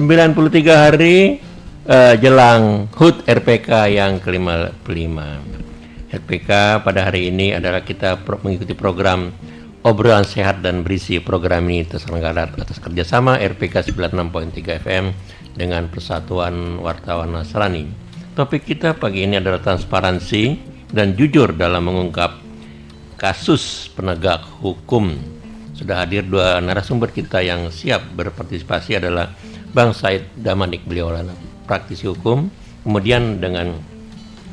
93 hari jelang HUT RPK yang ke-55. RPK pada hari ini adalah kita mengikuti program obrolan sehat dan berisi. Program ini terselenggara atas kerjasama RPK 96.3 FM dengan Persatuan Wartawan Nasrani. Topik kita pagi ini adalah transparansi dan jujur dalam mengungkap kasus penegak hukum. Sudah hadir dua narasumber kita yang siap berpartisipasi adalah Bang Said Damanik, beliau adalah praktisi hukum, kemudian dengan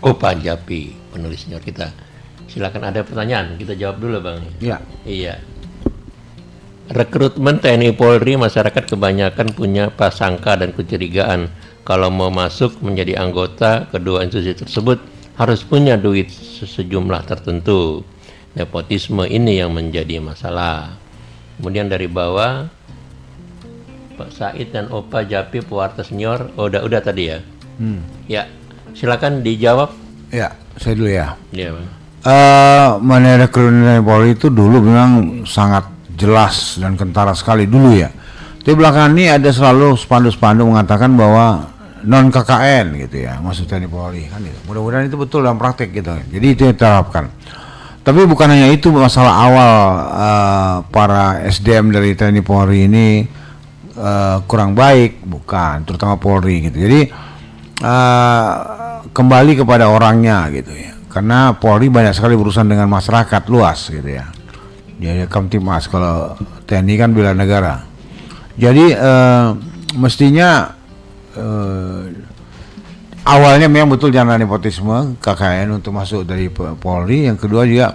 Opa Japi, penulis senior kita. Silakan, ada pertanyaan, kita jawab dulu Bang. Ya. Iya. Rekrutmen TNI Polri, masyarakat kebanyakan punya prasangka dan kecurigaan kalau mau masuk menjadi anggota kedua institusi tersebut harus punya duit sejumlah tertentu. Nepotisme ini yang menjadi masalah. Kemudian dari bawah Pak Said dan Opa Japi, pewarta senior. Oh, udah tadi ya. Ya, silakan dijawab. Ya, saya dulu ya. Iya, Bang. Mengenai rekrutmen Polri itu dulu memang sangat jelas dan kentara sekali dulu ya. Tapi belakangan ini ada selalu spanduk-spanduk mengatakan bahwa non KKN gitu ya, masuk TNI Polri kan gitu. Mudah-mudahan itu betul dalam praktek gitu. Jadi itu yang diterapkan. Tapi bukan hanya itu masalah awal, para SDM dari TNI Polri ini kurang baik, bukan, terutama Polri gitu. Jadi kembali kepada orangnya gitu ya. Karena Polri banyak sekali berurusan dengan masyarakat luas gitu ya. Jadi Kamtibmas, kalau TNI kan bela negara. Jadi mestinya awalnya memang betul jangan nepotisme KKN untuk masuk dari Polri. Yang kedua juga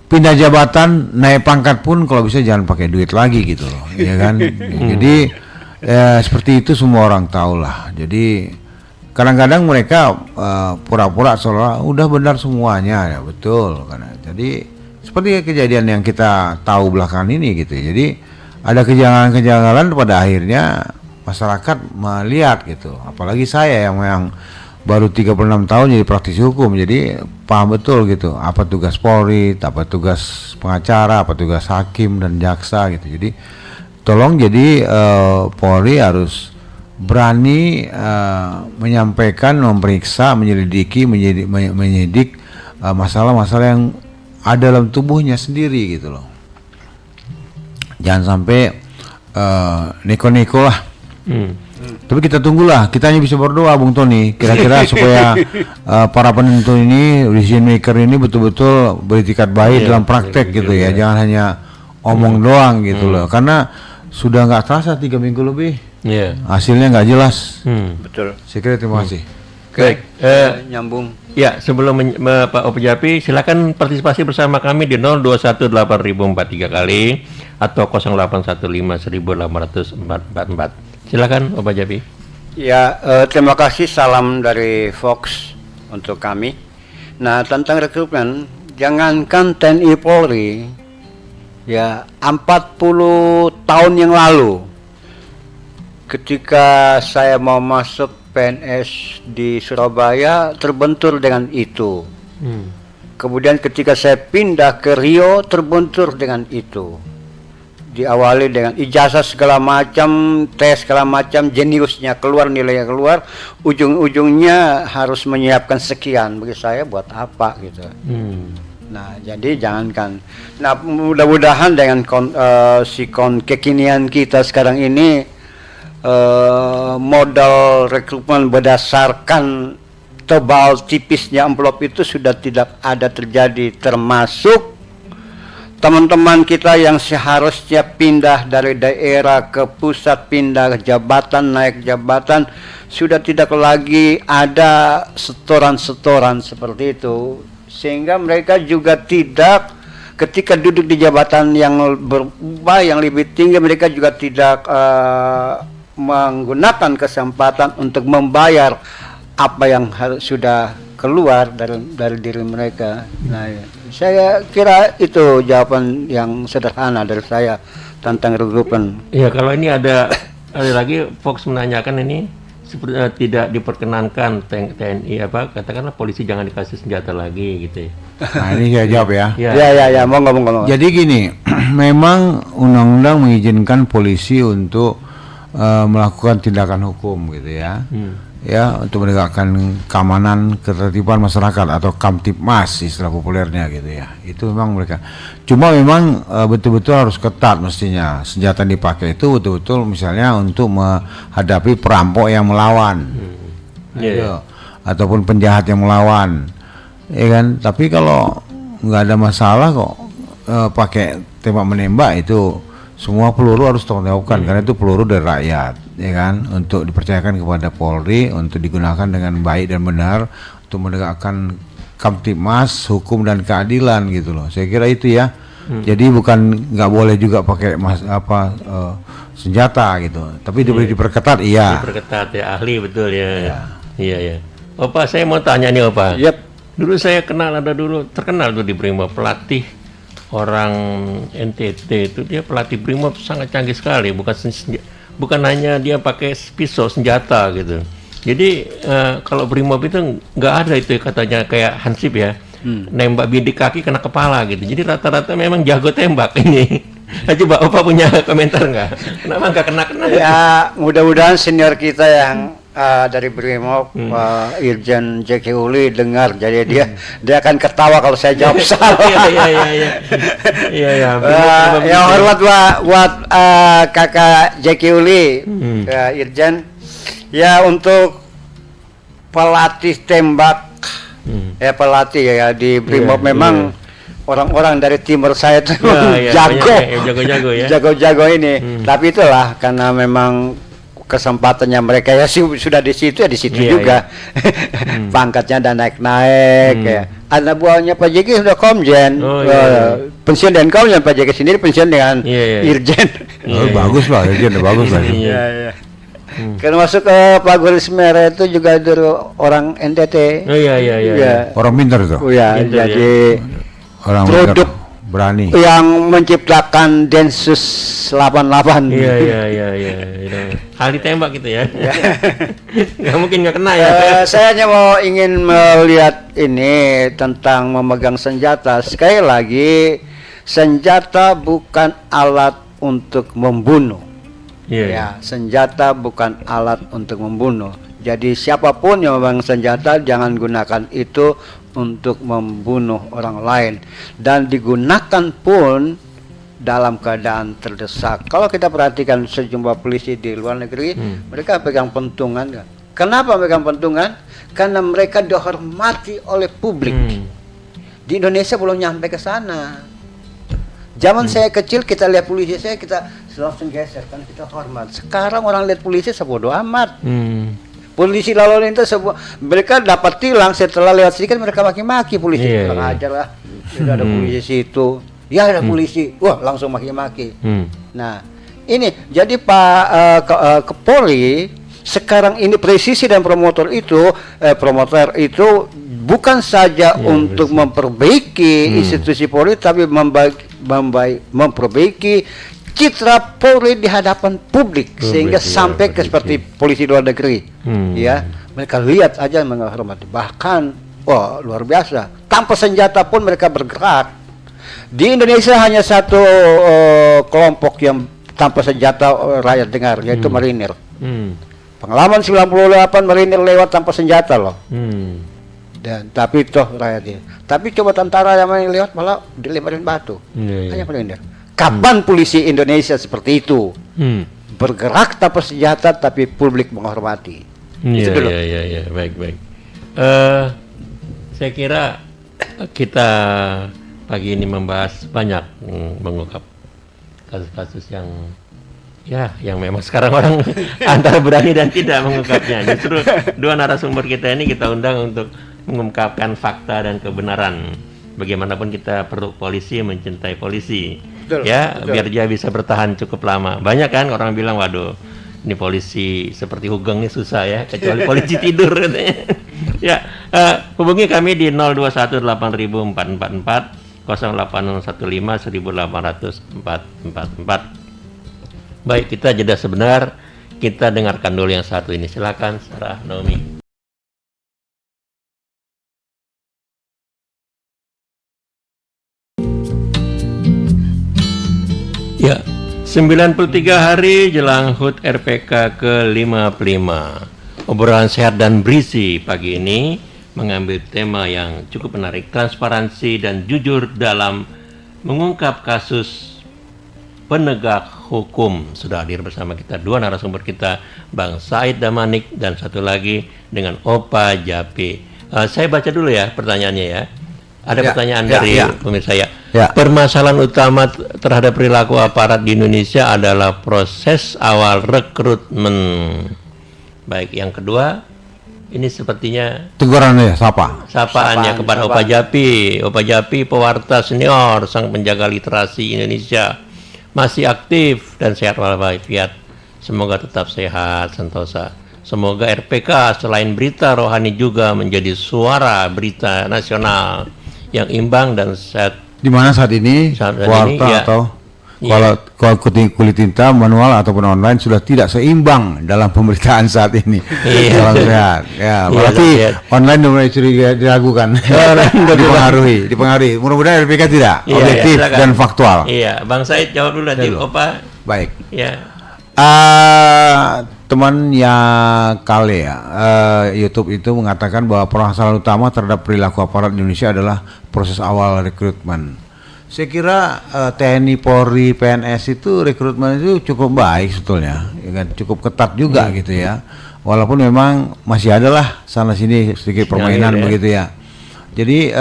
pindah jabatan, naik pangkat pun kalau bisa jangan pakai duit lagi gitu loh, ya kan? Jadi seperti itu semua orang tahu lah. Jadi kadang-kadang mereka pura-pura seolah udah benar semuanya, ya betul. Karena jadi seperti kejadian yang kita tahu belakangan ini gitu. Jadi ada kejanggalan-kejanggalan pada akhirnya masyarakat melihat gitu. Apalagi saya yang baru 36 tahun jadi praktisi hukum, jadi paham betul gitu apa tugas Polri, apa tugas pengacara, apa tugas hakim dan jaksa gitu. Jadi tolong jadi Polri harus berani menyampaikan, memeriksa, menyelidiki, menyidik masalah-masalah yang ada dalam tubuhnya sendiri gitu loh. Jangan sampai neko-neko lah. Tapi kita tunggulah, kita hanya bisa berdoa Bung Tony, kira-kira supaya para penentu ini, decision maker ini betul-betul beritikat baik dalam praktek gitu ya. Jangan hanya omong doang gitu loh. Karena sudah nggak terasa 3 minggu lebih. Hasilnya nggak jelas. Betul. Saya kira terima kasih. Baik, Nyambung. ya sebelum Pak Opa Japi, silakan partisipasi bersama kami di 0218.043 kali atau 0815.1844. Silakan Opa Japi. Ya, terima kasih, salam dari Fox untuk kami. Nah, tentang rekrutmen, jangankan TNI Polri, ya 40 tahun yang lalu ketika saya mau masuk PNS di Surabaya terbentur dengan itu. Kemudian ketika saya pindah ke Rio terbentur dengan itu. Diawali dengan ijazah segala macam, tes segala macam, jeniusnya keluar, nilainya keluar, ujung-ujungnya harus menyiapkan sekian. Bagi saya buat apa gitu. Nah, jadi jangankan. Nah, mudah-mudahan dengan kekinian kita sekarang ini, modal rekrutmen berdasarkan tebal tipisnya amplop itu sudah tidak ada terjadi, termasuk teman-teman kita yang seharusnya pindah dari daerah ke pusat, pindah jabatan, naik jabatan, sudah tidak lagi ada setoran-setoran seperti itu, sehingga mereka juga tidak, ketika duduk di jabatan yang berubah, yang lebih tinggi, mereka juga tidak menggunakan kesempatan untuk membayar apa yang sudah keluar dari diri mereka. Nah, saya kira itu jawaban yang sederhana dari saya tentang rekrutmen. Iya, kalau ini ada lagi Fox menanyakan ini seperti tidak diperkenankan TNI katakanlah polisi jangan dikasih senjata lagi gitu ya. Nah, ini saya jawab ya. Ya, monggo. Jadi gini, memang undang-undang mengizinkan polisi untuk melakukan tindakan hukum gitu ya. Ya, untuk menegakkan keamanan ketertiban masyarakat atau Kamtibmas istilah populernya gitu ya. Itu memang mereka. Cuma memang betul-betul harus ketat mestinya. Senjata yang dipakai itu betul-betul misalnya untuk menghadapi perampok yang melawan. Gitu. Ataupun penjahat yang melawan. Ya kan? Tapi kalau nggak ada masalah kok pakai tembak menembak itu semua peluru harus tertanggungjawabkan karena itu peluru dari rakyat, ya kan, untuk dipercayakan kepada Polri untuk digunakan dengan baik dan benar untuk menegakkan Kamtibmas, hukum dan keadilan gitu loh. Saya kira itu ya. Jadi bukan nggak boleh juga pakai senjata gitu, tapi diberi diperketat iya. Diperketat ya, ahli betul ya. Iya ya. Opa, saya mau tanya nih Opa. Yep. Dulu saya terkenal tuh di Brimob, pelatih orang NTT itu, dia pelatih Brimob sangat canggih sekali, bukan hanya dia pakai pisau senjata gitu. Jadi kalau Brimob itu nggak ada itu katanya kayak Hansip ya, nembak bidik kaki kena kepala gitu. Jadi rata-rata memang jago tembak ini. Coba Opa punya komentar nggak? Kenapa nggak kena? Ya, mudah-mudahan senior kita yang dari Brimob, Irjen Jeki Uli dengar, jadi dia akan ketawa kalau saya jawab salah. Iya. Yang hormat buat kakak Jeki Uli, Irjen. Ya, untuk pelatih tembak, ya pelatih ya di Brimob memang orang-orang dari timur saya itu jago ini. Tapi itulah karena memang kesempatannya mereka ya sudah di situ juga. Pangkatnya dan naik ya. Anak buahnya Pak JK sudah komjen, pensiun dan komjen. Pak JK sendiri pensiun dengan Irjen. Bagus lah, Irjen bagus lah. Iya. Kan masuk ke Pak Guris Merah itu juga dulu orang NTT. Iya. Orang pintar itu. Iya, jadi orang produk berani yang menciptakan Densus 88. Iya. Ahli tembak gitu ya. Nggak mungkin nggak kena ya. Saya hanya ingin melihat ini tentang memegang senjata. Sekali lagi, senjata bukan alat untuk membunuh. Ya, senjata bukan alat untuk membunuh. Jadi siapapun yang memegang senjata jangan gunakan itu untuk membunuh orang lain, dan digunakan pun dalam keadaan terdesak. Kalau kita perhatikan sejumlah polisi di luar negeri, mereka pegang pentungan. Kenapa pegang pentungan? Karena mereka dihormati oleh publik. Di Indonesia belum nyampe ke sana. Zaman saya kecil kita lihat polisi kita langsung geser kan, kita hormat. Sekarang orang lihat polisi sebodoh amat. Polisi lalu lintas mereka dapat tilang, setelah lewat sedikit mereka maki-maki polisi. Kurang ajar lah. Sudah ada polisi situ. Ya ada polisi. Wah, langsung maki-maki. Nah, ini jadi Pak Kapolri sekarang ini presisi dan promotor itu bukan saja untuk memperbaiki institusi Polri, tapi memperbaiki citra Polri di hadapan publik sehingga sampai ke seperti polisi luar negeri. Ya, mereka lihat aja menghormati, bahkan luar biasa, tanpa senjata pun mereka bergerak. Di Indonesia hanya satu kelompok yang tanpa senjata rakyat dengar, yaitu marinir. Pengalaman 98 marinir lewat tanpa senjata loh. Dan tapi toh rakyatnya. Tapi coba tentara yang lewat malah dilemparin batu. Hanya marinir. Kapan polisi Indonesia seperti itu? Bergerak tanpa senjata tapi publik menghormati. Iya, baik. Saya kira kita pagi ini membahas banyak, mengungkap kasus-kasus yang memang sekarang orang antara berani dan tidak mengungkapnya. Justru dua narasumber kita ini kita undang untuk mengungkapkan fakta dan kebenaran. Bagaimanapun kita perlu polisi, mencintai polisi. Betul. Biar dia bisa bertahan cukup lama. Banyak kan orang bilang, waduh, ini polisi seperti Hugeng ini susah ya, kecuali polisi tidur katanya. Hubungi kami di 02180444 0815 Baik, kita jeda sebentar. Kita dengarkan dulu yang satu ini. Silakan, Sarah Naomi. Ya, 93 hari jelang HUT RPK ke-55. Obrolan sehat dan berisi pagi ini mengambil tema yang cukup menarik, transparansi dan jujur dalam mengungkap kasus penegak hukum. Sudah hadir bersama kita dua narasumber kita, Bang Said Damanik dan satu lagi dengan Opa Japi. Saya baca dulu ya pertanyaannya ya. Ada pertanyaan dari pemirsa ya. Permasalahan utama terhadap perilaku aparat di Indonesia adalah proses awal rekrutmen. Baik, yang kedua, ini sepertinya tegurannya siapa? Sapaannya kepada Opa Japi. Opa Japi, pewarta senior, sang penjaga literasi Indonesia, masih aktif dan sehat walafiat. Semoga tetap sehat, sentosa. Semoga RPK selain berita rohani juga menjadi suara berita nasional yang imbang dan sehat. Di mana saat ini warta atau kalau kulit tinta manual ataupun online sudah tidak seimbang dalam pemberitaan saat ini. Salam sehat. Ya, berarti online mulai diragukan. dipengaruhi. Mudah-mudahan RPK tidak objektif dan faktual. Iya, Bang Said jawab dulu nanti Opa. Baik. Ya. Teman yang kali ya, YouTube itu mengatakan bahwa permasalahan utama terhadap perilaku aparat Indonesia adalah proses awal rekrutmen. Saya kira TNI, Polri, PNS itu rekrutmen itu cukup baik sebetulnya, ya kan? Cukup ketat juga gitu ya. Walaupun memang masih ada lah sana sini sedikit permainan begitu ya. Jadi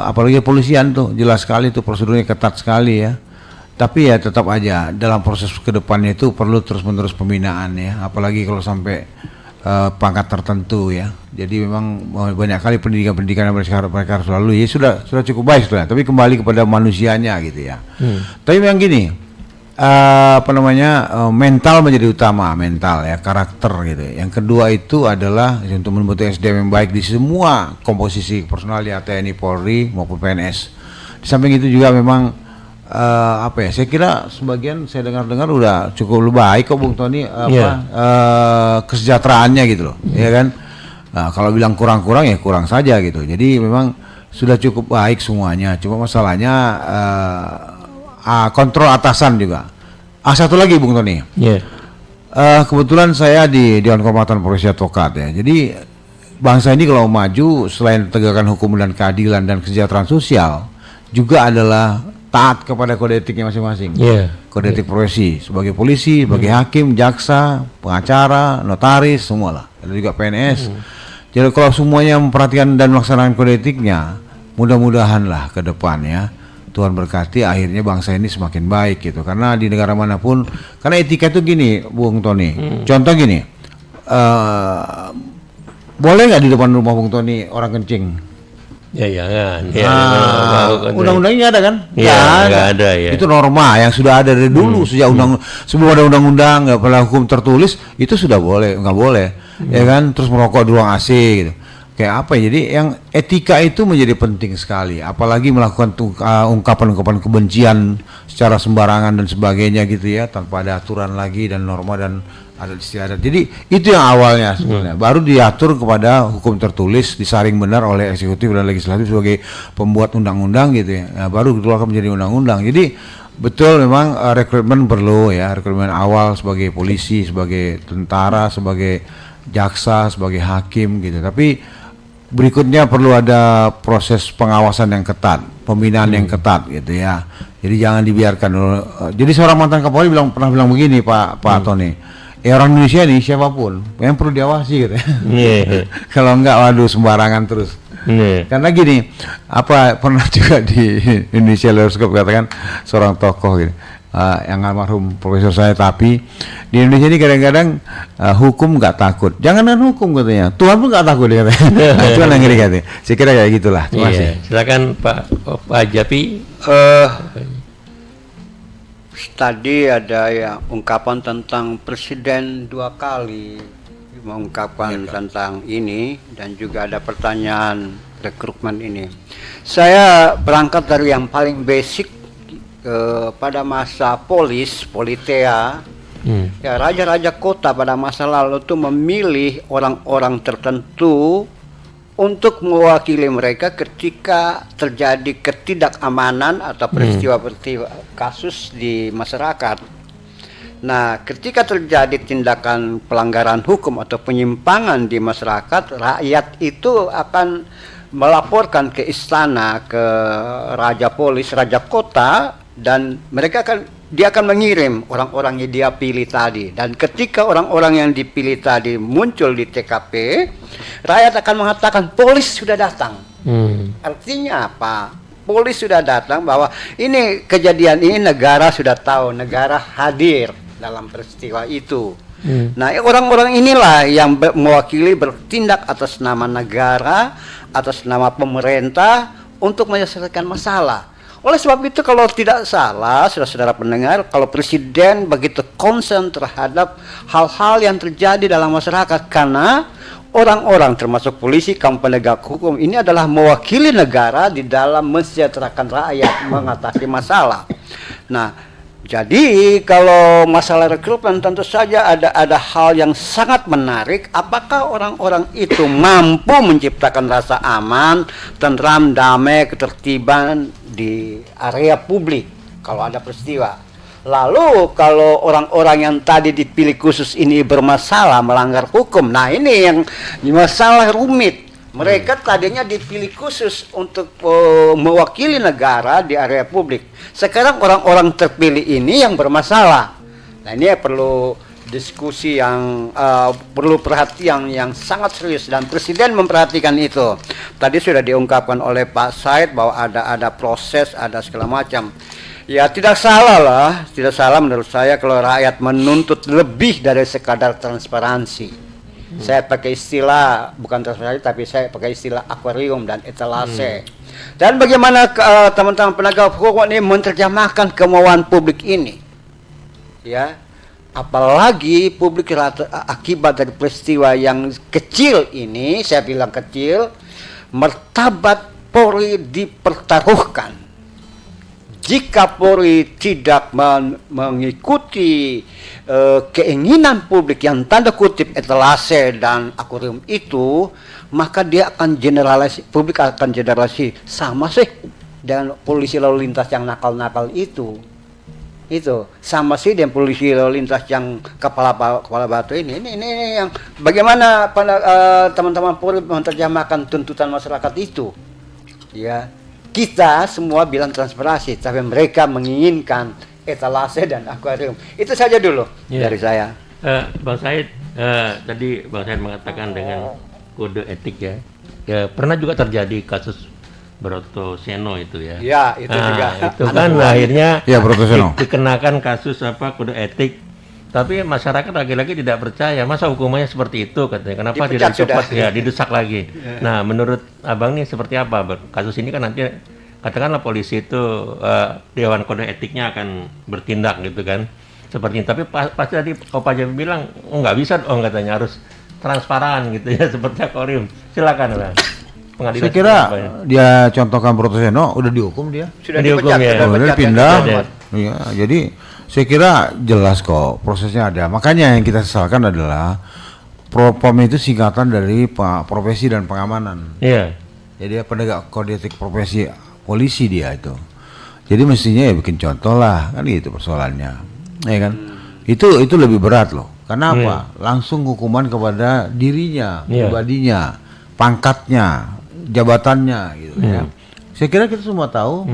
apalagi kepolisian tuh jelas sekali tuh prosedurnya ketat sekali ya. Tapi ya tetap aja dalam proses kedepannya itu perlu terus-menerus pembinaan ya, apalagi kalau sampai pangkat tertentu ya. Jadi memang banyak kali pendidikan-pendidikan yang mereka harus lalui. Ya sudah cukup baik sudah. Tapi kembali kepada manusianya gitu ya. Tapi memang gini, mental menjadi utama, mental ya, karakter gitu. Yang kedua itu adalah untuk membentuk SDM yang baik di semua komposisi personal ya, TNI, Polri maupun PNS. Di samping itu juga memang saya kira sebagian saya dengar udah cukup baik kok Bung Tony kesejahteraannya gitu loh, ya kan. Nah, kalau bilang kurang ya kurang saja gitu. Jadi memang sudah cukup baik semuanya. Cuma masalahnya kontrol atasan juga. Satu lagi Bung Tony. Kebetulan saya di Dewan Kehormatan Profesi Advokat ya. Jadi bangsa ini kalau maju selain tegakkan hukum dan keadilan dan kesejahteraan sosial juga adalah taat kepada kode etiknya masing-masing. Kode etik profesi sebagai polisi, sebagai hakim, jaksa, pengacara, notaris, semua lah. Ada juga PNS. Jadi kalau semuanya memperhatikan dan melaksanakan kode etiknya, mudah-mudahan lah ke depan ya Tuhan berkati akhirnya bangsa ini semakin baik gitu. Karena di negara manapun, karena etika itu gini, Bung Tony. Contoh gini, boleh nggak di depan rumah Bung Tony orang kencing? Undang-undangnya nggak ada kan? Nggak ada ya. Itu norma yang sudah ada dari dulu sejak sebelum ada undang-undang nggak pernah hukum tertulis itu sudah nggak boleh, ya kan? Terus merokok di ruang AC gitu. Kayak apa ya? Jadi yang etika itu menjadi penting sekali. Apalagi melakukan ungkapan-ungkapan kebencian secara sembarangan dan sebagainya gitu ya, tanpa ada aturan lagi dan norma dan adat istiadat. Jadi itu yang awalnya sebenarnya. Baru diatur kepada hukum tertulis, disaring benar oleh eksekutif dan legislatif sebagai pembuat undang-undang gitu ya. Nah, baru dikeluarkan menjadi undang-undang. Jadi betul memang rekrutmen perlu ya, rekrutmen awal sebagai polisi, sebagai tentara, sebagai jaksa, sebagai hakim gitu. Tapi berikutnya perlu ada proses pengawasan yang ketat, pembinaan yang ketat gitu ya. Jadi jangan dibiarkan. Jadi seorang mantan Kapolri pernah bilang begini Pak Tony. Orang Indonesia nih siapapun yang perlu diawasi gitu ya. Kalau enggak waduh sembarangan terus. Karena gini, pernah juga di Indonesia Leadership katakan seorang tokoh gitu, yang almarhum Profesor saya, tapi di Indonesia ini kadang-kadang hukum nggak takut. Jangan hukum katanya, Tuhan pun nggak takut dia katanya. Itu kan yang ngeri katanya. Saya kira kayak gitulah. Terima kasih. Silakan Pak Japi. Tadi ada ya ungkapan tentang presiden 2 kali mengungkapkan tentang ini, dan juga ada pertanyaan rekrutmen ini. Saya berangkat dari yang paling basic pada masa politea. Ya, raja-raja kota pada masa lalu itu memilih orang-orang tertentu untuk mewakili mereka ketika terjadi ketidakamanan atau peristiwa kasus di masyarakat. Nah, ketika terjadi tindakan pelanggaran hukum atau penyimpangan di masyarakat, rakyat itu akan melaporkan ke istana, ke raja polis, raja kota, dan dia akan mengirim orang-orang yang dia pilih tadi. Dan ketika orang-orang yang dipilih tadi muncul di TKP, rakyat akan mengatakan polis sudah datang. Artinya apa? Polis sudah datang bahwa ini kejadian ini negara sudah tahu, negara hadir dalam peristiwa itu. Nah, orang-orang inilah yang mewakili bertindak atas nama negara, atas nama pemerintah untuk menyelesaikan masalah. Oleh sebab itu, kalau tidak salah, saudara-saudara pendengar, kalau presiden begitu concern terhadap hal-hal yang terjadi dalam masyarakat, karena orang-orang termasuk polisi, kaum penegak hukum ini adalah mewakili negara di dalam mensejahterakan rakyat, mengatasi masalah. Nah, jadi kalau masalah rekrutmen tentu saja ada hal yang sangat menarik. Apakah orang-orang itu mampu menciptakan rasa aman, tentram, damai, ketertiban di area publik kalau ada peristiwa? Lalu kalau orang-orang yang tadi dipilih khusus ini bermasalah, melanggar hukum, nah ini yang masalah rumit. Mereka tadinya dipilih khusus untuk mewakili negara di area publik. Sekarang orang-orang terpilih ini yang bermasalah. Nah, ini perlu diskusi yang perlu perhatian yang sangat serius, dan presiden memperhatikan itu. Tadi sudah diungkapkan oleh Pak Said bahwa ada proses, ada segala macam. Ya, tidak salah menurut saya kalau rakyat menuntut lebih dari sekadar transparansi. Saya pakai istilah bukan transparansi, tapi saya pakai istilah akuarium dan etalase. Dan bagaimana teman-teman penegak hukum ini menerjemahkan kemauan publik ini, ya, apalagi publik akibat dari peristiwa yang kecil ini, saya bilang kecil, martabat Polri dipertaruhkan. Jika Polri tidak mengikuti keinginan publik yang tanda kutip etalase dan akuarium itu, maka dia akan publik akan generalisasi sama sih dengan polisi lalu lintas yang nakal-nakal itu sama sih dengan polisi lalu lintas yang kepala batu ini yang bagaimana teman-teman Polri menerjemahkan tuntutan masyarakat itu, ya. Kita semua bilang transparansi, tapi mereka menginginkan etalase dan akuarium. Itu saja dulu dari saya. Bang Said, tadi Bang Said mengatakan dengan kode etik ya. Pernah juga terjadi kasus Broto Seno itu ya. Ya, itu juga. Itu kan akhirnya ya, Broto Seno dikenakan kasus kode etik. Tapi masyarakat lagi-lagi tidak percaya, masa hukumannya seperti itu katanya. Kenapa tidak cepat ya didesak lagi? Nah, menurut Abang nih seperti apa? Kasus ini kan nanti katakanlah polisi itu Dewan Kode Etiknya akan bertindak gitu kan. Seperti ini. Tapi pasti tadi Opa Jabi bilang nggak bisa dong katanya, harus transparan gitu ya seperti akuarium. Silakan Bang. Saya kira dia contohkan Broto Seno udah dihukum dia. Sudah dipecat, ya. Sudah pindah. Ya, jadi saya kira jelas kok prosesnya ada. Makanya yang kita sesalkan adalah Propam itu singkatan dari profesi dan pengamanan. Iya. Jadi penegak kode etik profesi polisi dia itu. Jadi mestinya ya bikin contoh lah, kan itu persoalannya. Ya kan? Itu lebih berat loh. Karena apa? Langsung hukuman kepada dirinya, pribadinya, pangkatnya, jabatannya gitu ya. Saya kira kita semua tahu.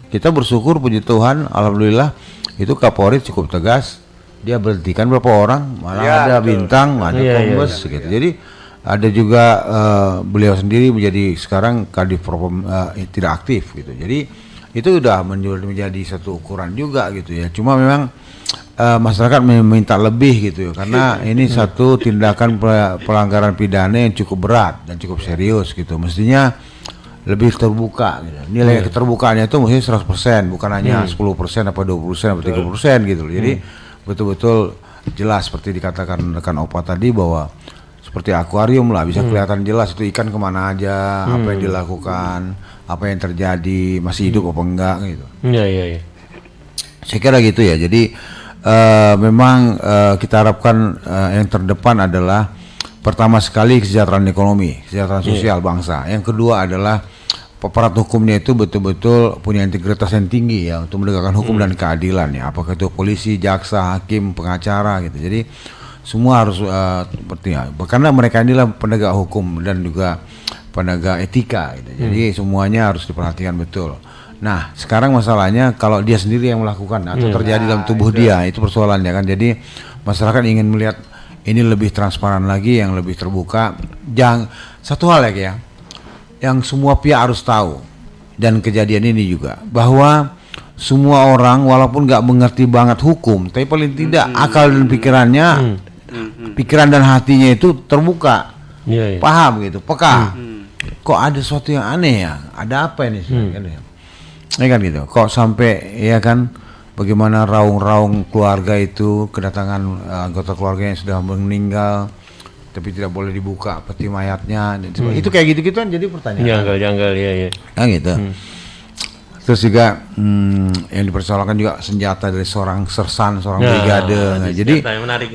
Kita bersyukur puji Tuhan, alhamdulillah itu Kapolri cukup tegas, dia berhentikan berapa orang, malah ada bintang, ada kombes gitu. Jadi ada juga beliau sendiri menjadi sekarang Kadif Propam tidak aktif gitu. Jadi itu udah menjadi satu ukuran juga gitu ya. Cuma memang masyarakat meminta lebih gitu ya, karena ini satu tindakan pelanggaran pidana yang cukup berat dan cukup serius gitu. Mestinya lebih terbuka gitu. Nilai keterbukaannya itu mesti 100%, bukan hanya 10% apa 20% atau 30% gitu. Jadi betul-betul jelas seperti dikatakan rekan Opa tadi bahwa seperti akuarium lah, bisa kelihatan jelas itu ikan kemana aja, apa yang dilakukan, apa yang terjadi, masih hidup apa enggak gitu. Iya. Saya kira gitu ya. Jadi memang kita harapkan yang terdepan adalah pertama sekali kesejahteraan ekonomi, kesejahteraan sosial bangsa. Yang kedua adalah aparat hukumnya itu betul-betul punya integritas yang tinggi ya untuk menegakkan hukum dan keadilan ya, apakah itu polisi, jaksa, hakim, pengacara gitu. Jadi semua harus seperti karena mereka inilah penegak hukum dan juga penegak etika gitu. Jadi semuanya harus diperhatikan betul. Nah, sekarang masalahnya kalau dia sendiri yang melakukan atau terjadi dalam tubuh dia, itu persoalannya kan. Jadi masyarakat ingin melihat ini lebih transparan lagi, yang lebih terbuka. Satu hal lagi ya, yang semua pihak harus tahu, dan kejadian ini juga, bahwa semua orang walaupun nggak mengerti banget hukum, tapi paling tidak akal dan pikirannya, pikiran dan hatinya itu terbuka, paham gitu, peka. Kok ada sesuatu yang aneh ya? Ada apa ini? Ya kan gitu. Kok sampai ya kan, bagaimana raung-raung keluarga itu kedatangan anggota keluarga yang sudah meninggal tapi tidak boleh dibuka peti mayatnya. Itu kayak gitu-gitu kan jadi pertanyaan. Janggal ya. Nah gitu. Terus juga yang dipersoalkan juga senjata dari seorang sersan, seorang brigade. Nah, jadi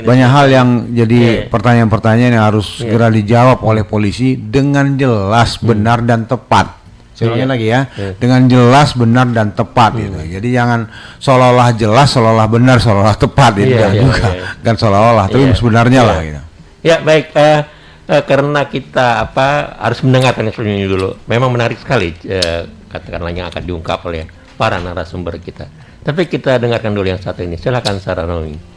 banyak hal yang jadi pertanyaan-pertanyaan yang harus segera dijawab oleh polisi dengan jelas, benar dan tepat. Saya ulangin lagi ya, dengan jelas, benar dan tepat gitu. Jadi jangan seolah-olah jelas, seolah-olah benar, seolah-olah tepat gitu juga. Kan seolah-olah, tapi sebenarnya lah gitu. Ya baik, karena kita harus mendengarkan ini dulu. Memang menarik sekali katakanlah yang akan diungkap oleh para narasumber kita. Tapi kita dengarkan dulu yang satu ini. Silakan Saranowi.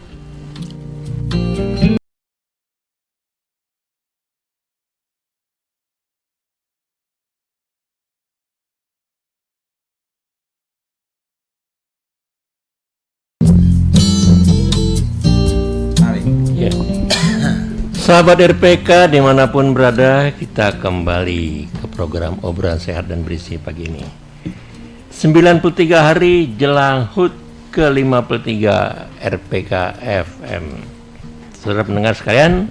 Sahabat RPK dimanapun berada, kita kembali ke program Obrolan Sehat dan Berisi pagi ini. 93 hari jelang HUT ke-53 RPK FM. Saudara pendengar sekalian,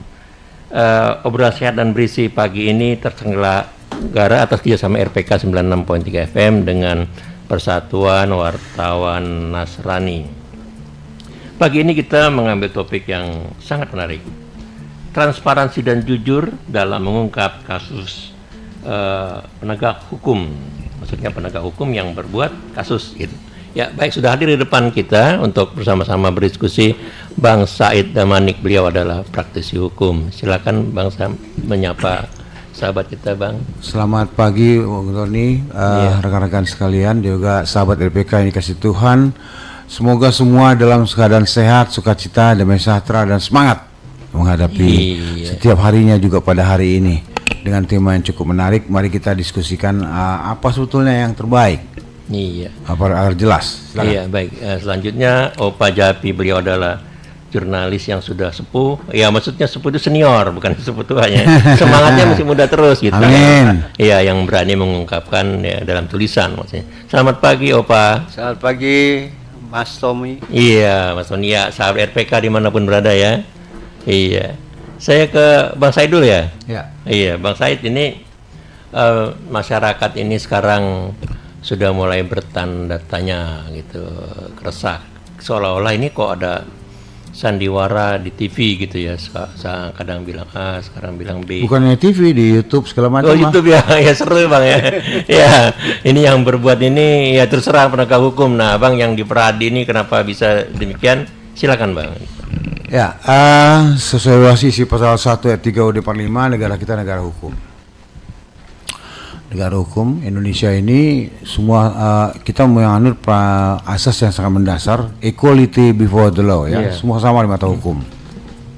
Obrolan Sehat dan Berisi pagi ini terselenggara atas kerjasama RPK 96.3 FM dengan Persatuan Wartawan Nasrani. Pagi ini kita mengambil topik yang sangat menarik. Transparansi dan jujur dalam mengungkap kasus penegak hukum, maksudnya penegak hukum yang berbuat kasus gitu. Ya baik, sudah hadir di depan kita untuk bersama-sama berdiskusi Bang Said Damanik. Beliau adalah praktisi hukum. Silakan Bang Sam menyapa sahabat kita, Bang. Selamat pagi Bang Tony, rekan-rekan sekalian, juga sahabat RPK yang dikasih Tuhan. Semoga semua dalam keadaan sehat, sukacita, damai sejahtera dan semangat menghadapi setiap harinya juga pada hari ini dengan tema yang cukup menarik. Mari kita diskusikan apa sebetulnya yang terbaik. Agar jelas. Silakan. Iya, baik. Selanjutnya Opa Japi, beliau adalah jurnalis yang sudah sepuh. Ya, maksudnya sepuh itu senior, bukan sepuh tuanya. Semangatnya masih muda terus gitu. Amin. Iya, yang berani mengungkapkan dalam tulisan maksudnya. Selamat pagi Opa. Selamat pagi Mas Tommy. Iya, Mas Tommy. Ya, sahabat RPK dimanapun berada ya. Iya, saya ke Bang Said dulu ya. Iya, Bang Said ini masyarakat ini sekarang sudah mulai bertanda tanya gitu, resah. Seolah-olah ini kok ada sandiwara di TV gitu ya. Kadang bilang A, sekarang bilang B. Bukannya TV, di YouTube segala macam. Oh YouTube ya, ya seru Bang ya. Ya, ini yang berbuat ini ya terserah penegak hukum. Nah, Bang yang di Peradi ini kenapa bisa demikian? Silakan Bang. Ya, sesuai sisi pasal 1 ayat 3 UUD 45, negara kita negara hukum. Negara hukum Indonesia ini semua kita menganut asas yang sangat mendasar, equality before the law ya. Semua sama di mata hukum.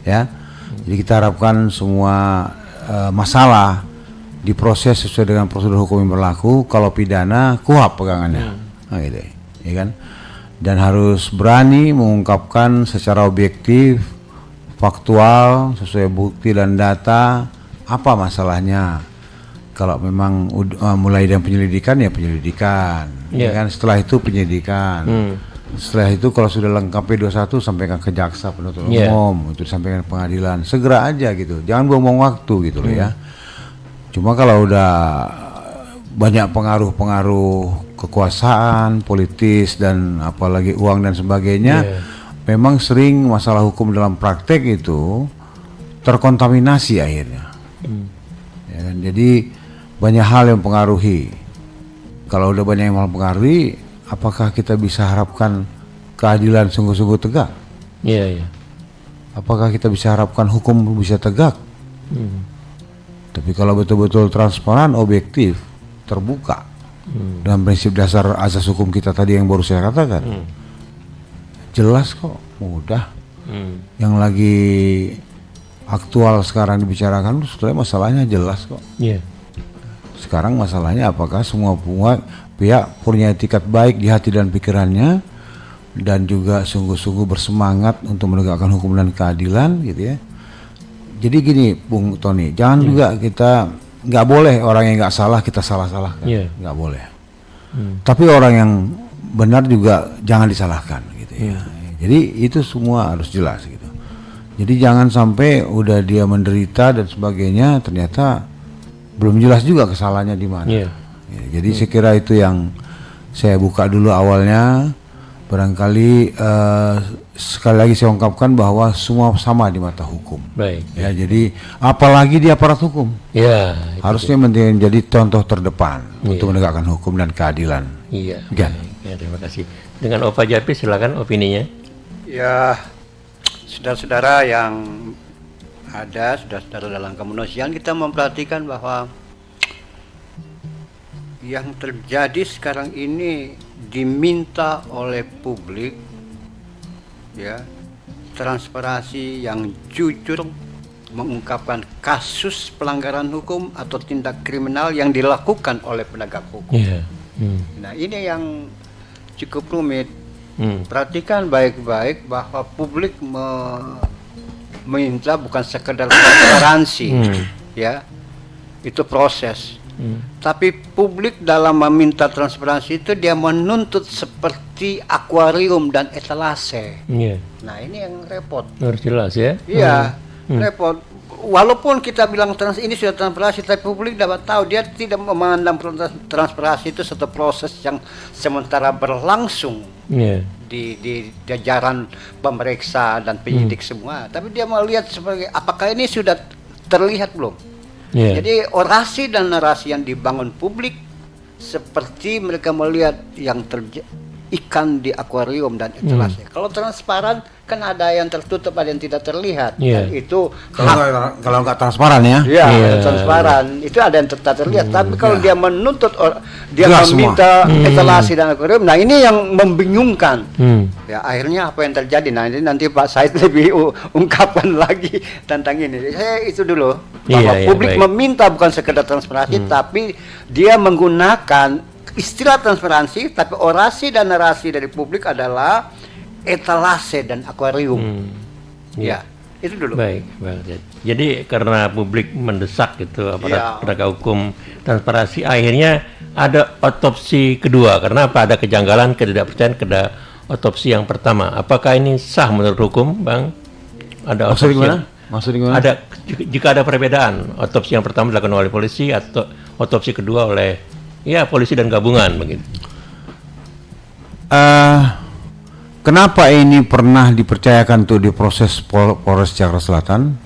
Ya. Jadi kita harapkan semua masalah diproses sesuai dengan prosedur hukum yang berlaku. Kalau pidana, KUHAP pegangannya. Nah, gitu. Ya kan? Dan harus berani mengungkapkan secara objektif, faktual, sesuai bukti dan data apa masalahnya. Kalau memang mulai dari penyelidikan ya penyelidikan, ya kan? Setelah itu penyidikan. Setelah itu kalau sudah lengkap P21 sampaikan ke jaksa penuntut umum, itu disampaikan ke pengadilan. Segera aja gitu, jangan buang-buang waktu gitu loh ya. Cuma kalau udah banyak pengaruh-pengaruh kekuasaan, politis dan apalagi uang dan sebagainya, memang sering masalah hukum dalam praktek itu terkontaminasi akhirnya. Ya kan? Jadi banyak hal yang mempengaruhi kalau udah banyak yang mempengaruhi, apakah kita bisa harapkan keadilan sungguh-sungguh tegak? Iya, iya. Apakah kita bisa harapkan hukum bisa tegak? Tapi kalau betul-betul transparan, objektif, terbuka, dengan prinsip dasar asas hukum kita tadi yang baru saya katakan, jelas kok, mudah. Yang lagi aktual sekarang dibicarakan, sebetulnya masalahnya jelas kok. Iya. Sekarang masalahnya apakah semua pihak punya etikat baik di hati dan pikirannya, dan juga sungguh-sungguh bersemangat untuk menegakkan hukum dan keadilan, gitu ya. Jadi gini, Bung Tony, jangan juga kita nggak boleh orang yang nggak salah kita salah-salahkan, nggak boleh. Tapi orang yang benar juga jangan disalahkan, gitu ya. Jadi itu semua harus jelas, gitu. Jadi jangan sampai udah dia menderita dan sebagainya, ternyata belum jelas juga kesalahannya di mana. Ya, jadi saya kira itu yang saya buka dulu awalnya. Barangkali sekali lagi saya ungkapkan bahwa semua sama di mata hukum. Baik. Ya, jadi apalagi di aparat hukum. Ya. Harusnya menjadi contoh terdepan untuk menegakkan hukum dan keadilan. Iya. Ya, terima kasih. Dengan Opa Japi, silakan opininya. Ya, saudara-saudara yang ada, saudara-saudara dalam kemanusiaan, kita memperhatikan bahwa yang terjadi sekarang ini diminta oleh publik, ya, transparansi yang jujur, mengungkapkan kasus pelanggaran hukum atau tindak kriminal yang dilakukan oleh penegak hukum. Nah, ini yang cukup rumit. Perhatikan baik-baik bahwa publik meminta bukan sekedar transparansi, ya, itu proses. Tapi publik dalam meminta transparansi itu dia menuntut seperti akuarium dan etalase. Nah, ini yang repot. Harus jelas ya. Iya, repot. Walaupun kita bilang ini sudah transparansi, tapi publik dapat tahu dia tidak memandang transparansi itu satu proses yang sementara berlangsung di jajaran pemeriksa dan penyidik semua. Tapi dia melihat sebagai apakah ini sudah terlihat belum? Jadi orasi dan narasi yang dibangun publik seperti mereka melihat yang ikan di akuarium dan etalase. Kalau transparan kan ada yang tertutup, ada yang tidak terlihat. Dan itu kalau nggak transparan ya. Transparan itu ada yang tidak terlihat. Tapi kalau dia menuntut, dia meminta etalase dan akuarium, nah ini yang membingungkan. Ya, akhirnya apa yang terjadi? Nah, ini nanti Pak Said lebih ungkapkan lagi tentang ini. Saya itu dulu bahwa publik meminta bukan sekedar transparansi, tapi dia menggunakan istilah transparansi, tapi orasi dan narasi dari publik adalah etalase dan akuarium. Ya, itu dulu. Baik. Jadi karena publik mendesak gitu aparat penegak hukum transparansi, akhirnya ada otopsi kedua. Karena apa? Ada kejanggalan, ketidakpercayaan kepada otopsi yang pertama. Apakah ini sah menurut hukum, Bang? Ada otopsi Maksudnya gimana? Ada, jika ada perbedaan, otopsi yang pertama dilakukan oleh polisi atau otopsi kedua oleh polisi dan gabungan begitu. Kenapa ini pernah dipercayakan tuh di proses Polres Jakarta Selatan?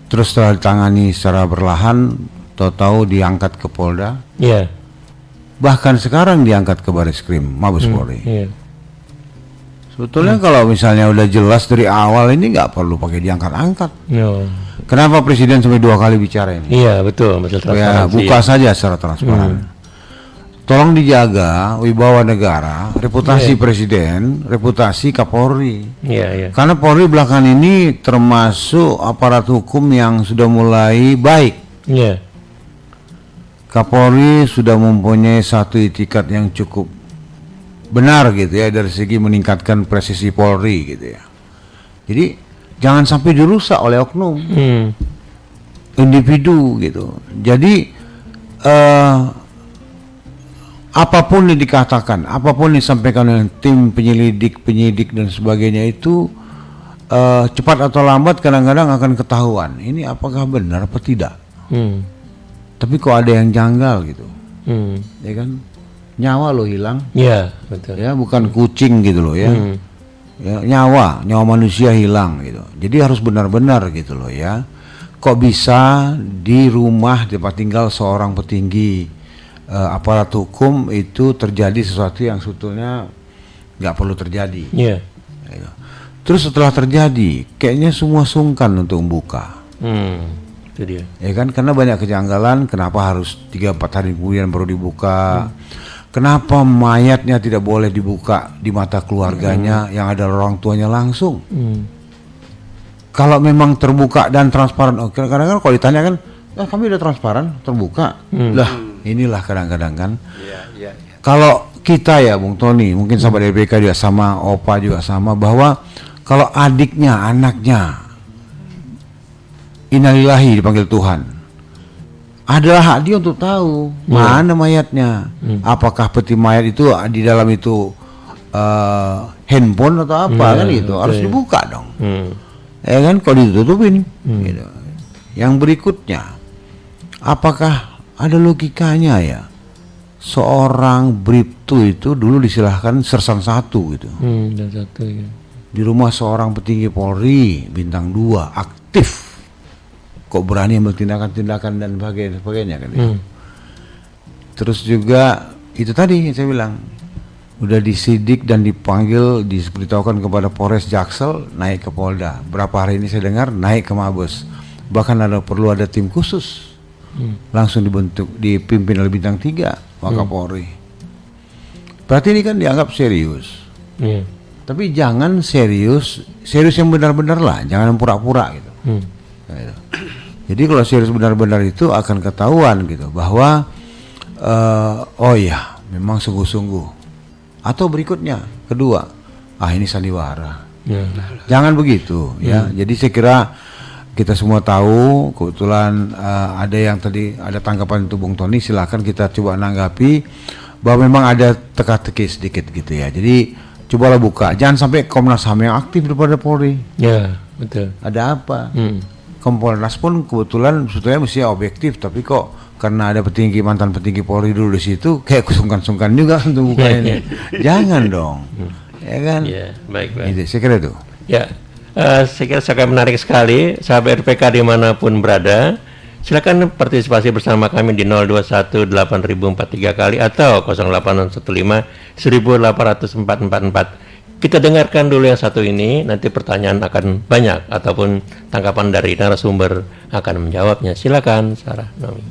Terus setelah ditangani secara berlahan, tahu-tahu diangkat ke Polda. Bahkan sekarang diangkat ke Bareskrim, Mabes Polri. Sebetulnya kalau misalnya udah jelas dari awal, ini nggak perlu pakai diangkat-angkat. Kenapa Presiden sampai 2 kali bicara ini? Iya, betul transparansi. Buka saja secara transparan. Tolong dijaga wibawa negara, reputasi Presiden, reputasi Kapolri. Karena Polri belakangan ini termasuk aparat hukum yang sudah mulai baik. Kapolri sudah mempunyai satu itikat yang cukup benar gitu ya, dari segi meningkatkan presisi Polri gitu ya. Jadi jangan sampai dirusak oleh oknum individu gitu. Jadi apapun yang dikatakan, apapun yang disampaikan oleh tim penyidik dan sebagainya itu cepat atau lambat kadang-kadang akan ketahuan ini apakah benar apa tidak. Tapi kok ada yang janggal gitu, ya kan? Nyawa lo hilang, betul. Ya bukan kucing gitu loh ya. Nyawa manusia hilang gitu. Jadi harus benar-benar gitu loh ya. Kok bisa di rumah tempat tinggal seorang petinggi aparat hukum itu terjadi sesuatu yang sebetulnya nggak perlu terjadi. Iya. Gitu. Terus setelah terjadi, kayaknya semua sungkan untuk membuka. Itu dia. Ya kan, karena banyak kejanggalan. Kenapa harus 3-4 hari kemudian baru dibuka? Kenapa mayatnya tidak boleh dibuka di mata keluarganya yang ada orang tuanya langsung? Kalau memang terbuka dan transparan, kadang-kadang kalau ditanya kan, kami udah transparan, terbuka. Lah, inilah kadang-kadang kan. Kalau kita ya, Bung Tony, mungkin sahabat LPK juga sama, Opa juga sama, bahwa kalau adiknya, anaknya, innalillahi dipanggil Tuhan, adalah hak dia untuk tahu mana mayatnya. Apakah peti mayat itu di dalam itu handphone atau apa kan gitu, harus dibuka dong. Ya kan, kalau ditutupin. Gitu. Yang berikutnya, apakah ada logikanya ya? Seorang Bribtu itu dulu disilahkan sersan 1 gitu. Dan 1 ya. Di rumah seorang petinggi Polri bintang 2 aktif, kok berani ambil tindakan-tindakan dan sebagainya kan ya. Terus juga itu tadi saya bilang, udah disidik dan dipanggil, diberitahukan kepada Polres Jaksel, naik ke Polda. Berapa hari ini saya dengar naik ke Mabes, bahkan perlu ada tim khusus langsung dibentuk, dipimpin oleh bintang 3 Wakapolri. Berarti ini kan dianggap serius. Tapi jangan serius yang benar-benar lah, jangan pura-pura gitu. Gitu. Jadi kalau serius benar-benar itu akan ketahuan gitu bahwa oh ya memang sungguh-sungguh. Atau berikutnya, kedua, ini sandiwara. Jangan begitu ya. Jadi saya kira kita semua tahu, kebetulan ada yang tadi ada tanggapan untuk Bung Tony, silakan kita coba nanggapi bahwa memang ada teka-teki sedikit gitu ya. Jadi cobalah buka, jangan sampai Komnas HAM yang aktif daripada Polri. Ya, betul. Ada apa? Kompolnas pun kebetulan sebetulnya mesti objektif, tapi kok karena ada mantan petinggi Polri dulu di situ, kayak sungkan-sungkan juga untuk buka ini. Jangan dong, ya kan? Ya, baik. Itu, saya kira itu. Ya, saya kira sangat menarik sekali, sahabat RPK dimanapun berada. Silakan partisipasi bersama kami di 0218043 kali atau 0815-18444. Kita dengarkan dulu yang satu ini, nanti pertanyaan akan banyak ataupun tanggapan dari narasumber akan menjawabnya. Silakan, Sarah, Nomi.